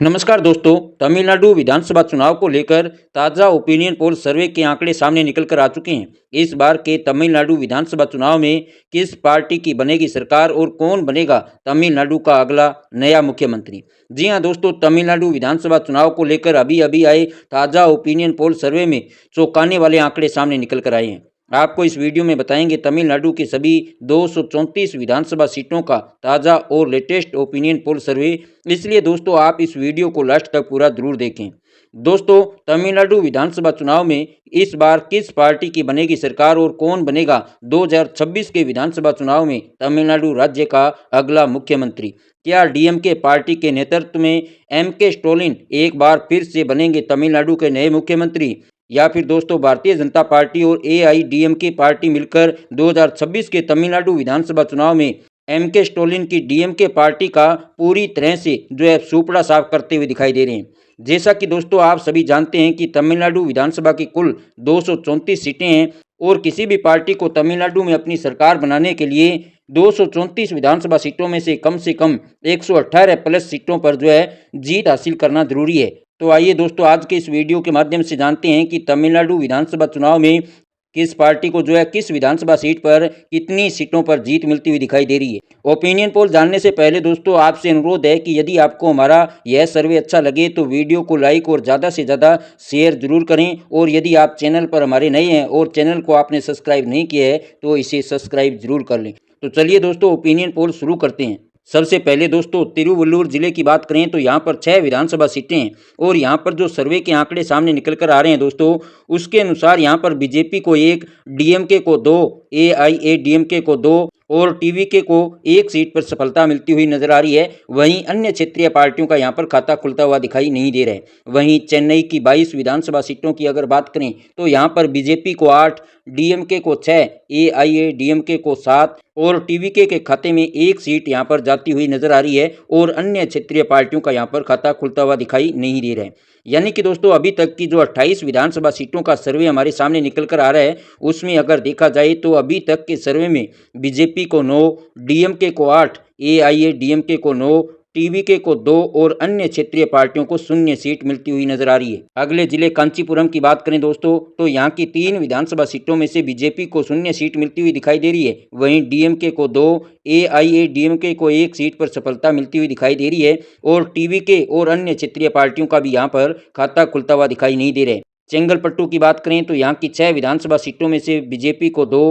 नमस्कार दोस्तों। तमिलनाडु विधानसभा चुनाव को लेकर ताज़ा ओपिनियन पोल सर्वे के आंकड़े सामने निकल कर आ चुके हैं। इस बार के तमिलनाडु विधानसभा चुनाव में किस पार्टी की बनेगी सरकार और कौन बनेगा तमिलनाडु का अगला नया मुख्यमंत्री। जी हां दोस्तों, तमिलनाडु विधानसभा चुनाव को लेकर अभी अभी आए ताज़ा ओपिनियन पोल सर्वे में चौंकाने वाले आंकड़े सामने निकल कर आए हैं। आपको इस वीडियो में बताएंगे तमिलनाडु की सभी 234 विधानसभा सीटों का ताज़ा और लेटेस्ट ओपिनियन पोल सर्वे। इसलिए दोस्तों आप इस वीडियो को लास्ट तक पूरा जरूर देखें। दोस्तों, तमिलनाडु विधानसभा चुनाव में इस बार किस पार्टी की बनेगी सरकार और कौन बनेगा 2026 के विधानसभा चुनाव में तमिलनाडु राज्य का अगला मुख्यमंत्री। क्या डीएमके पार्टी के नेतृत्व में एमके स्टैलिन एक बार फिर से बनेंगे तमिलनाडु के नए मुख्यमंत्री, या फिर दोस्तों भारतीय जनता पार्टी और एआईडीएमके पार्टी मिलकर 2026 के तमिलनाडु विधानसभा चुनाव में एमके स्टैलिन की डीएमके पार्टी का पूरी तरह से जो है सुपड़ा साफ करते हुए दिखाई दे रहे हैं। जैसा कि दोस्तों आप सभी जानते हैं कि तमिलनाडु विधानसभा की कुल 234 सीटें हैं और किसी भी पार्टी को तमिलनाडु में अपनी सरकार बनाने के लिए 234 विधानसभा सीटों में से कम 118 प्लस सीटों पर जो है जीत हासिल करना जरूरी है। तो आइए दोस्तों आज के इस वीडियो के माध्यम से जानते हैं कि तमिलनाडु विधानसभा चुनाव में किस पार्टी को जो है किस विधानसभा सीट पर कितनी सीटों पर जीत मिलती हुई दिखाई दे रही है। ओपिनियन पोल जानने से पहले दोस्तों आपसे अनुरोध है कि यदि आपको हमारा यह सर्वे अच्छा लगे तो वीडियो को लाइक और ज़्यादा से ज़्यादा शेयर जरूर करें, और यदि आप चैनल पर हमारे नए हैं और चैनल को आपने सब्सक्राइब नहीं किया है तो इसे सब्सक्राइब जरूर कर लें। तो चलिए दोस्तों ओपिनियन पोल शुरू करते हैं। सबसे पहले दोस्तों तिरुवल्लुर जिले की बात करें तो यहाँ पर 6 विधानसभा सीटें हैं और यहाँ पर जो सर्वे के आंकड़े सामने निकल कर आ रहे हैं दोस्तों, उसके अनुसार यहाँ पर बीजेपी को 1, डीएमके को 2, एआईएडीएमके को 2 और टीवीके को 1 सीट पर सफलता मिलती हुई नजर आ रही है। वहीं अन्य क्षेत्रीय पार्टियों का यहाँ पर खाता खुलता हुआ दिखाई नहीं दे रहा है। वहीं चेन्नई की 22 विधानसभा सीटों की अगर बात करें तो यहाँ पर बीजेपी को 8, डीएमके को 6, एआईएडीएमके को 7 और टीवीके के खाते में 1 सीट यहाँ पर जाती हुई नजर आ रही है और अन्य क्षेत्रीय पार्टियों का यहाँ पर खाता खुलता हुआ दिखाई नहीं दे रहा है। यानी कि दोस्तों अभी तक की जो 28 विधानसभा सीटों का सर्वे हमारे सामने निकल कर आ रहा है, उसमें अगर देखा जाए तो अभी तक के सर्वे में बीजेपी को 9, डीएमके को 8, एआईएडीएमके को 9, टीवीके को 2 और अन्य क्षेत्रीय पार्टियों को 0 सीट मिलती हुई नजर आ रही है। अगले जिले कांचीपुरम की बात करें दोस्तों तो यहाँ की 3 विधानसभा सीटों में से बीजेपी को 0 सीट मिलती हुई दिखाई दे रही है। वहीं डीएमके को 2, एआईएडीएमके को 1 सीट पर सफलता मिलती हुई दिखाई दे रही है और टीवीके और अन्य क्षेत्रीय पार्टियों का भी यहाँ पर खाता खुलता हुआ दिखाई नहीं दे रहा है। चेंगलपट्टू की बात करें तो यहाँ की 6 विधानसभा सीटों में से बीजेपी को 2,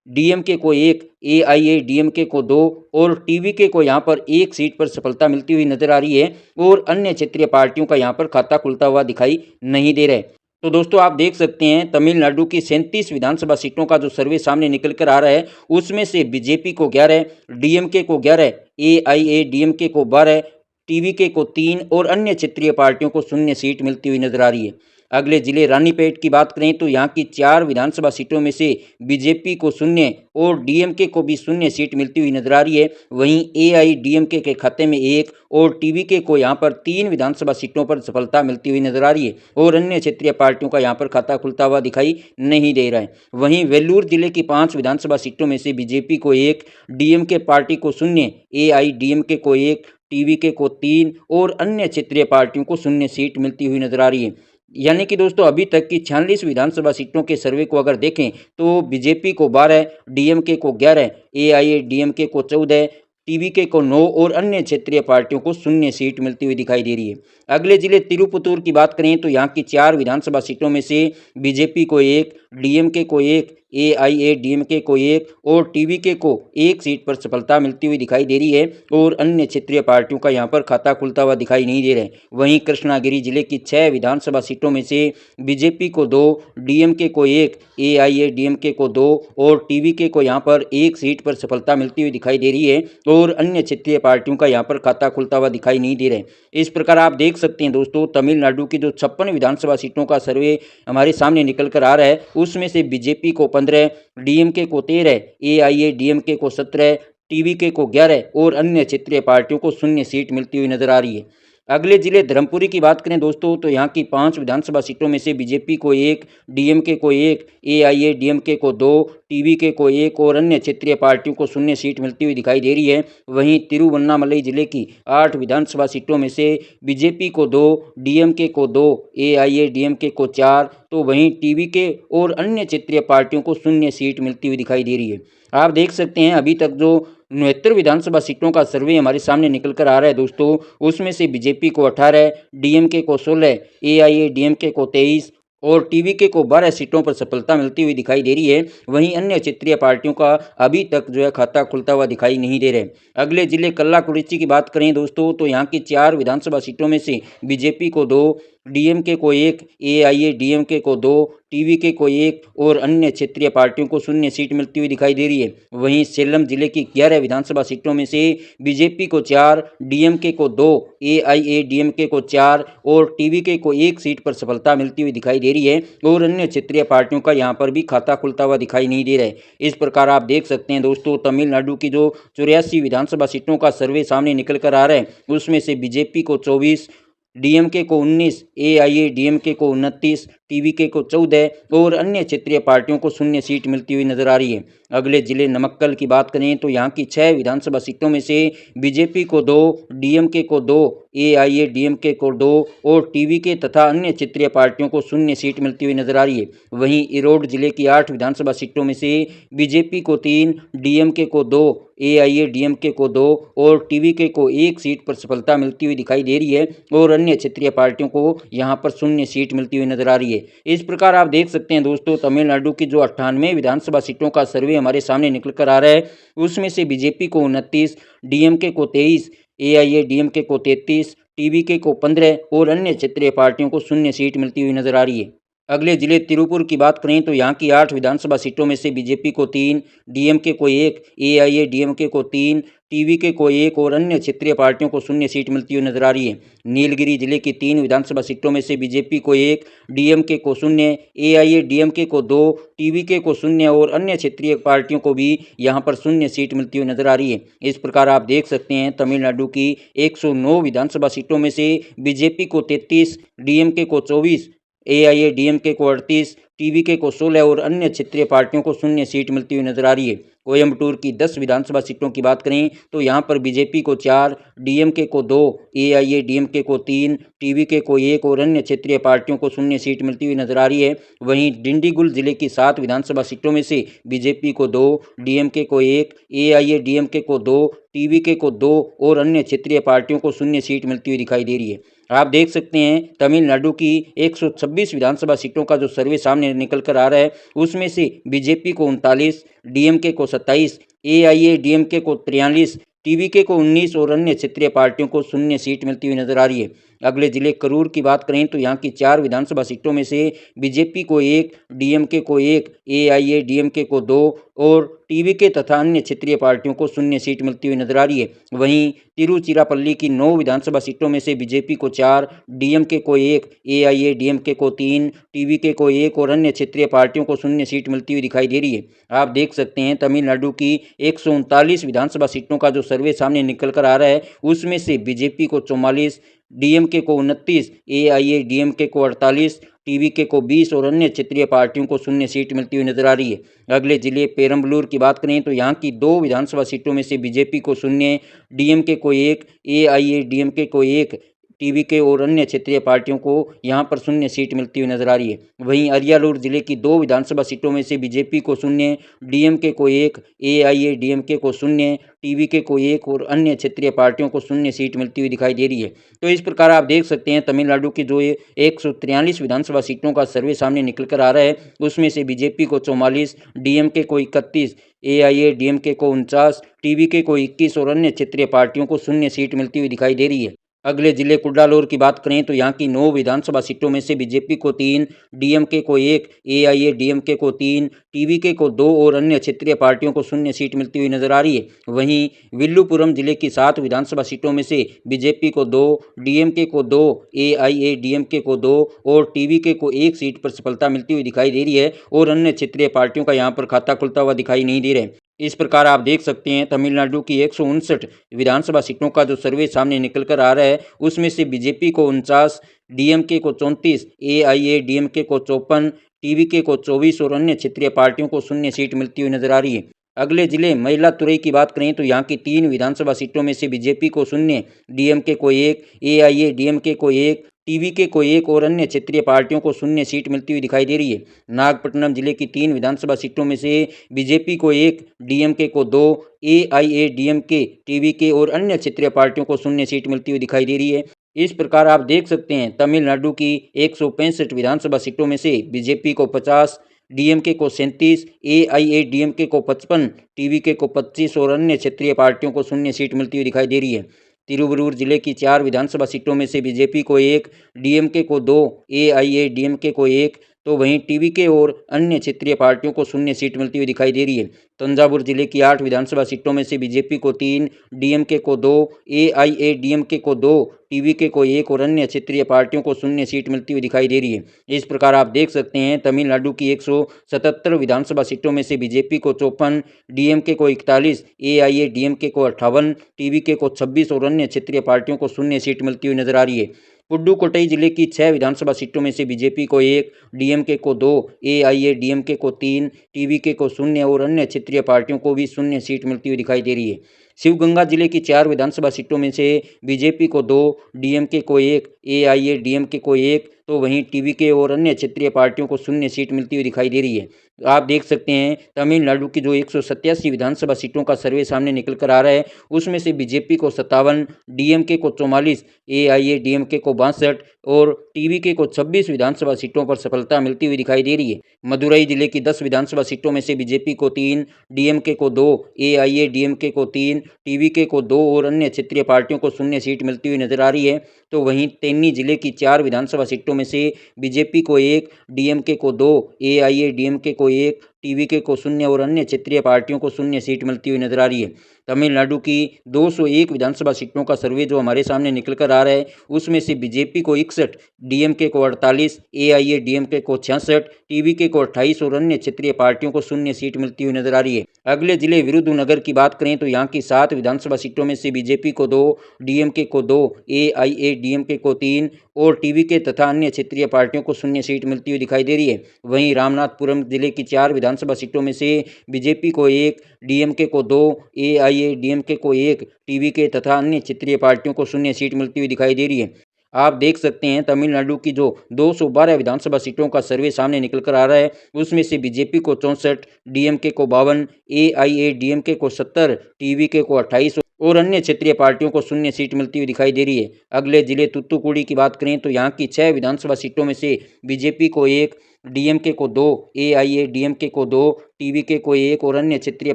डीएमके को 1, एआईएडीएमके को 2 और टीवीके को यहाँ पर 1 सीट पर सफलता मिलती हुई नजर आ रही है और अन्य क्षेत्रीय पार्टियों का यहाँ पर खाता खुलता हुआ दिखाई नहीं दे रहा है। तो दोस्तों आप देख सकते हैं तमिलनाडु की 37 विधानसभा सीटों का जो सर्वे सामने निकल कर आ रहा है, उसमें से बीजेपी को 11, डीएमके को 11, एआईएडीएमके को 12, टीवीके को 3 और अन्य क्षेत्रीय पार्टियों को 0 सीट मिलती हुई नजर आ रही है। अगले जिले रानीपेट की बात करें तो यहाँ की 4 विधानसभा सीटों में से बीजेपी को 0 और डीएमके को भी 0 सीट मिलती हुई नजर आ रही है। वहीं एआईडीएमके के खाते में 1 और टीवीके को यहाँ पर 3 विधानसभा सीटों पर सफलता मिलती हुई नजर आ रही है और अन्य क्षेत्रीय पार्टियों का यहाँ पर खाता खुलता हुआ दिखाई नहीं दे रहा है। वहीं वेल्लूर जिले की 5 विधानसभा सीटों में से बीजेपी को 1, डीएमके पार्टी को 0, एआईडीएमके को 1, टीवीके को 3 और अन्य क्षेत्रीय पार्टियों को 0 सीट मिलती हुई नजर आ रही है। यानी कि दोस्तों अभी तक की 46 विधानसभा सीटों के सर्वे को अगर देखें तो बीजेपी को 12, डीएमके को 11, एआईएडीएमके को 14, टीवीके को 9 और अन्य क्षेत्रीय पार्टियों को 0 सीट मिलती हुई दिखाई दे रही है। अगले जिले तिरुपुतूर की बात करें तो यहाँ की 4 विधानसभा सीटों में से बीजेपी को 1, डीएमके को 1, एआईएडीएमके को 1 और टीवीके को 1 सीट पर सफलता मिलती हुई दिखाई दे रही है और अन्य क्षेत्रीय पार्टियों का यहाँ पर खाता खुलता हुआ दिखाई नहीं दे रहा है। वहीं कृष्णागिरी जिले की 6 विधानसभा सीटों में से बीजेपी को 2, डीएमके को 1, एआईएडीएमके को 2 और टीवीके को यहाँ पर 1 सीट पर सफलता मिलती हुई दिखाई दे रही है और अन्य क्षेत्रीय पार्टियों का यहाँ पर खाता खुलता हुआ दिखाई नहीं दे रहा है। इस प्रकार आप देख सकते हैं दोस्तों तमिलनाडु की जो 56 विधानसभा सीटों का सर्वे हमारे सामने निकल कर आ रहा है, उसमें से बीजेपी को 15, डीएमके को 13, एआईएडीएमके को 17, टीवीके को 11 और अन्य क्षेत्रीय पार्टियों को 0 सीट मिलती हुई नजर आ रही है। अगले जिले धर्मपुरी की बात करें दोस्तों तो यहाँ की 5 विधानसभा सीटों में से बीजेपी को 1, डीएमके को 1, एआईएडीएमके को 2, टीवीके को 1 और अन्य क्षेत्रीय पार्टियों को शून्य सीट मिलती हुई दिखाई दे रही है। वहीं तिरुवन्नामलई जिले की 8 विधानसभा सीटों में से बीजेपी को 2, डीएमके को 2, एआईएडीएमके को 4 तो वहीं टीवीके और अन्य क्षेत्रीय पार्टियों को शून्य सीट मिलती हुई दिखाई दे रही है। आप देख सकते हैं अभी तक जो 69 विधानसभा सीटों का सर्वे हमारे सामने निकल कर आ रहा है दोस्तों, उसमें से बीजेपी को 18, डीएमके को 16, एआईएडीएमके को 23 और टीवीके को 12 सीटों पर सफलता मिलती हुई दिखाई दे रही है। वहीं अन्य क्षेत्रीय पार्टियों का अभी तक जो है खाता खुलता हुआ दिखाई नहीं दे रहे। अगले जिले कल्लाकुरिची की बात करें दोस्तों तो यहाँ की 4 विधानसभा सीटों में से बीजेपी को 2, डीएमके को 1, एआईएडीएमके को 2, टीवीके को 1 और अन्य क्षेत्रीय पार्टियों को शून्य सीट मिलती हुई दिखाई दे रही है। वहीं सेलम जिले की 11 विधानसभा सीटों में से बीजेपी को 4, डीएमके को 2, एआईएडीएमके को 4 और टीवीके को 1 सीट पर सफलता मिलती हुई दिखाई दे रही है और अन्य क्षेत्रीय पार्टियों का यहाँ पर भी खाता खुलता हुआ दिखाई नहीं दे रहा है। इस प्रकार आप देख सकते हैं दोस्तों तमिलनाडु की जो 84 विधानसभा सीटों का सर्वे सामने निकल कर आ रहा है उसमें से बीजेपी को 24, डीएमके को 19, एआईएडीएमके को 29, टीवीके को 14 और अन्य क्षेत्रीय पार्टियों को शून्य सीट मिलती हुई नजर आ रही है। अगले जिले नमक्कल की बात करें तो यहाँ की 6 विधानसभा सीटों में से बीजेपी को 2, डीएमके को 2, एआईएडीएमके को 2 और टीवीके तथा अन्य क्षेत्रीय पार्टियों को शून्य सीट मिलती हुई नजर आ रही है। वहीं इरोड जिले की 8 विधानसभा सीटों में से बीजेपी को 3, डीएमके को 2, एआईएडीएमके को 2 और टीवीके को 1 सीट पर सफलता मिलती हुई दिखाई दे रही है और अन्य क्षेत्रीय पार्टियों को यहाँ पर शून्य सीट मिलती हुई नजर आ रही है। इस प्रकार आप देख सकते हैं दोस्तों तमिलनाडु की जो 98 विधानसभा सीटों का सर्वे हमारे सामने निकल कर आ रहा है उसमें से बीजेपी को 29, डीएमके को 23, एआईएडीएमके को 33, टीवीके को 15 और अन्य क्षेत्रीय पार्टियों को शून्य सीट मिलती हुई नजर आ रही है। अगले जिले तिरुपुर की बात करें तो यहाँ की 8 विधानसभा सीटों में से बीजेपी को 3, डीएमके को 1, एआईएडीएमके को 3, टीवीके को 1 और अन्य क्षेत्रीय पार्टियों को शून्य सीट मिलती हुई नजर आ रही है। नीलगिरी जिले की 3 विधानसभा सीटों में से बीजेपी को 1, डीएमके को 0, एआईएडीएमके को 2, टीवीके को 0 और अन्य क्षेत्रीय पार्टियों को भी यहाँ पर शून्य सीट मिलती हुई नजर आ रही है। इस प्रकार आप देख सकते हैं तमिलनाडु की 109 विधानसभा सीटों में से बीजेपी को 33, डीएमके को 24, एआईएडीएमके को 38, टीवीके को 16 और अन्य क्षेत्रीय पार्टियों को शून्य सीट मिलती हुई नजर आ रही है। कोयम्बटूर की 10 विधानसभा सीटों की बात करें तो यहाँ पर बीजेपी को 4, डीएमके को 2, एआईएडीएमके को 3, टीवीके को 1 और अन्य क्षेत्रीय पार्टियों को शून्य सीट मिलती हुई नजर आ रही है। वहीं डिंडीगुल जिले की 7 विधानसभा सीटों में से बीजेपी को 2, डीएमके को 1, एआईएडीएमके को 2, टीवीके को 2 और अन्य क्षेत्रीय पार्टियों को शून्य सीट मिलती हुई दिखाई दे रही है। आप देख सकते हैं तमिलनाडु की 126 विधानसभा सीटों का जो सर्वे सामने निकल कर आ रहा है उसमें से बीजेपी को 39, डीएमके को 27, एआईएडीएमके को 43, टीवीके को 19 और अन्य क्षेत्रीय पार्टियों को शून्य सीट मिलती हुई नजर आ रही है। अगले जिले करूर की बात करें तो यहाँ की 4 विधानसभा सीटों में से बीजेपी को 1, डीएमके को 1, एआईएडीएमके को 2 और टीवीके तथा अन्य क्षेत्रीय पार्टियों को शून्य सीट मिलती हुई नजर आ रही है। वहीं तिरुचिरापल्ली की 9 विधानसभा सीटों में से बीजेपी को 4, डीएमके को 1, एआईएडीएमके को 3, टीवीके को 1 और अन्य क्षेत्रीय पार्टियों को शून्य सीट मिलती हुई दिखाई दे रही है। आप देख सकते हैं तमिलनाडु की 139 विधानसभा सीटों का जो सर्वे सामने निकल कर आ रहा है उसमें से बीजेपी को 44, डीएमके को 29, एआईएडीएमके को 48, टीवीके को 20 और अन्य क्षेत्रीय पार्टियों को शून्य सीट मिलती हुई नजर आ रही है। अगले जिले पेरम्बलूर की बात करें तो यहाँ की 2 विधानसभा सीटों में से बीजेपी को 0, डीएमके को 1, एआईएडीएमके को 1, टीवीके और अन्य क्षेत्रीय पार्टियों को यहाँ पर शून्य सीट मिलती हुई नजर आ रही है। वहीं अरियालूर जिले की 2 विधानसभा सीटों में से बीजेपी को 0, डीएमके को 1, एआईएडीएमके को 0, टीवीके को 1 और अन्य क्षेत्रीय पार्टियों को शून्य सीट मिलती हुई दिखाई दे रही है। तो इस प्रकार आप देख सकते हैं तमिलनाडु की जो 143 विधानसभा सीटों का सर्वे सामने निकल कर आ रहा है उसमें से बीजेपी को 44, डीएमके को 31, एआईएडीएमके को 49, टीवीके को 21 और अन्य क्षेत्रीय पार्टियों को शून्य सीट मिलती हुई दिखाई दे रही है। अगले जिले कुड्डालोर की बात करें तो यहाँ की 9 विधानसभा सीटों में से बीजेपी को 3, डीएमके को 1, एआईएडीएमके को 3, टीवीके को 2 और अन्य क्षेत्रीय पार्टियों को शून्य सीट मिलती हुई नजर आ रही है। वहीं विल्लुपुरम जिले की 7 विधानसभा सीटों में से बीजेपी को 2, डीएमके को 2, एआईएडीएमके को 2 और टीवीके को 1 सीट पर सफलता मिलती हुई दिखाई दे रही है और अन्य क्षेत्रीय पार्टियों का यहाँ पर खाता खुलता हुआ दिखाई नहीं दे रहा है। इस प्रकार आप देख सकते हैं तमिलनाडु की 159 विधानसभा सीटों का जो सर्वे सामने निकल कर आ रहा है, उसमें से बीजेपी को 49, डीएमके को 34, एआईएडीएमके को 54, टीवीके को 24 और अन्य क्षेत्रीय पार्टियों को 0 सीट मिलती हुई नजर आ रही है। अगले जिले मयिलादुथुरई की बात करें तो यहाँ की 3 विधानसभा सीटों में से बीजेपी को 0, डीएमके को 1, एआईएडीएमके को 1, टीवीके को 1 और अन्य क्षेत्रीय पार्टियों को 0 सीट मिलती हुई दिखाई दे रही है। नागपट्टनम जिले की 3 विधानसभा सीटों में से बीजेपी को 1, डीएमके को 2, एआईएडीएमके, टीवीके और अन्य क्षेत्रीय पार्टियों को 0 सीट मिलती हुई दिखाई दे रही है। इस प्रकार आप देख सकते हैं तमिलनाडु की 165 विधानसभा सीटों में से बीजेपी को 50, डीएमके को 37, एआईएडीएमके को 55, टीवीके को 25 और अन्य क्षेत्रीय पार्टियों को 0 सीट मिलती हुई दिखाई दे रही है। तिरुवरूर जिले की 4 विधानसभा सीटों में से बीजेपी को 1, डीएमके को 2, एआईएडीएमके को 1, तो वहीं टीवीके और अन्य क्षेत्रीय पार्टियों को 0 सीट मिलती हुई दिखाई दे रही है। तंजावुर जिले की 8 विधानसभा सीटों में से बीजेपी को 3, डीएमके को 2, एआईएडीएमके को 2, टीवीके को 1 और अन्य क्षेत्रीय पार्टियों को 0 सीट मिलती हुई दिखाई दे रही है। इस प्रकार आप देख सकते हैं तमिलनाडु की 177 विधानसभा सीटों में से बीजेपी को 54, डीएमके को 41, एआईएडीएमके को 58, टीवीके को 26 और अन्य क्षेत्रीय पार्टियों को 0 सीट मिलती हुई नजर आ रही है। पुडुकोट्टई जिले की 6 विधानसभा सीटों में से बीजेपी को 1, डीएमके को 2, एआईएडीएमके को 3, टीवीके को 0 और अन्य क्षेत्रीय पार्टियों को भी 0 सीट मिलती हुई दिखाई दे रही है। शिवगंगा जिले की 4 विधानसभा सीटों में से बीजेपी को 2, डीएमके को 1, एआईएडीएमके को 1, तो वहीं टीवीके और अन्य क्षेत्रीय पार्टियों को 0 सीट मिलती हुई दिखाई दे रही है। आप देख सकते हैं तमिलनाडु की जो 187 विधानसभा सीटों का सर्वे सामने निकल कर आ रहा है, उसमें से बीजेपी को 57, डीएमके को 44, एआईएडीएमके को 62 और टीवीके को 26 विधानसभा सीटों पर सफलता मिलती हुई दिखाई दे रही है। मदुरई जिले की 10 विधानसभा सीटों में से बीजेपी को 3, डीएमके को 2, एआईएडीएमके को 3, टीवीके को 2 और अन्य क्षेत्रीय पार्टियों को 0 सीट मिलती हुई नजर आ रही है। तो वहीं तेन्नी जिले की 4 विधानसभा सीटों में से बीजेपी को 1, डीएमके को 2, एआईएडीएमके को 1, टीवीके को 0 और अन्य क्षेत्रीय पार्टियों को 0 सीट मिलती हुई नजर आ रही है। तमिलनाडु की 201 विधानसभा सीटों का सर्वे जो हमारे सामने निकल कर आ रहा है, उसमें से बीजेपी को 61, डीएमके को 48, एआईएडीएमके को 66, टीवीके को 28 और अन्य क्षेत्रीय पार्टियों को 0 सीट मिलती हुई नजर आ रही है। अगले जिले विरुधुनगर की बात करें तो यहाँ की 7 विधानसभा सीटों में से बीजेपी को 2, डीएमके को 2, एआईएडीएमके को 3 और टीवीके तथा अन्य क्षेत्रीय पार्टियों को 0 सीट मिलती हुई दिखाई दे रही है। वहीं रामनाथपुरम जिले की 4 विधानसभा सीटों में से बीजेपी को 1, डीएमके को 2, एआईएडीएमके को 1, टीवीके तथा अन्य क्षेत्रीय पार्टियों को 0 सीट मिलती हुई दिखाई दे रही है। आप देख सकते हैं तमिलनाडु की जो 212 विधानसभा सीटों का सर्वे सामने निकल कर आ रहा है, उसमें से बीजेपी को 64, डीएमके को 52, एआईएडीएमके को 70, टीवीके को 28 और अन्य क्षेत्रीय पार्टियों को 0 सीट मिलती हुई दिखाई दे रही है। अगले जिले तुत्तुकुड़ी की बात करें तो यहाँ की 6 विधानसभा सीटों में से बीजेपी को 1, डीएमके को 2, एआईएडीएमके को 2, टीवीके को 1 और अन्य क्षेत्रीय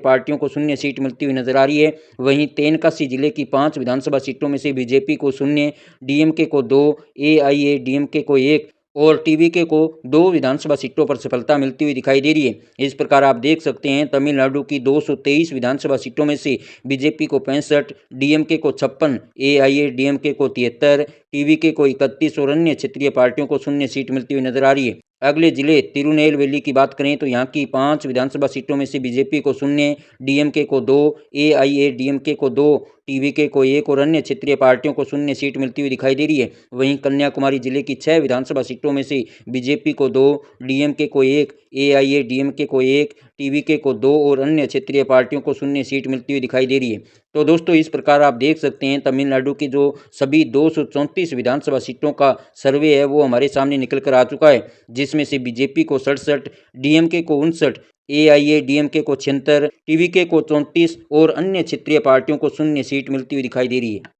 पार्टियों को 0 सीट मिलती हुई नजर आ रही है। वहीं तेनकासी जिले की 5 विधानसभा सीटों में से बीजेपी को 0, डीएमके को 2, एआईएडीएमके को 1 और टीवीके को 2 विधानसभा सीटों पर सफलता मिलती हुई दिखाई दे रही है। इस प्रकार आप देख सकते हैं तमिलनाडु की 223 विधानसभा सीटों में से बीजेपी को 65, डीएमके को 56, एआईएडीएमके को 73, टीवीके को 31 और अन्य क्षेत्रीय पार्टियों को 0 सीट मिलती हुई नजर आ रही है। अगले जिले तिरुनेलवेली की बात करें तो यहाँ की 5 विधानसभा सीटों में से बीजेपी को 0, डीएमके को 2, एआईएडीएमके को 2, टीवीके को 1 और अन्य क्षेत्रीय पार्टियों को 0 सीट मिलती हुई दिखाई दे रही है। वहीं कन्याकुमारी जिले की 6 विधानसभा सीटों में से बीजेपी को 2, डीएमके को 1, एआईएडीएमके को 1, टीवीके को 2 और अन्य क्षेत्रीय पार्टियों को 0 सीट मिलती हुई दिखाई दे रही है। तो दोस्तों इस प्रकार आप देख सकते हैं तमिलनाडु की जो सभी 234 विधानसभा सीटों का सर्वे है वो हमारे सामने निकल कर आ चुका है, जिसमें से बीजेपी को 67, डीएमके को 59, एआईएडीएमके को 76, टीवीके को 34 और अन्य क्षेत्रीय पार्टियों को 0 सीट मिलती हुई दिखाई दे रही है।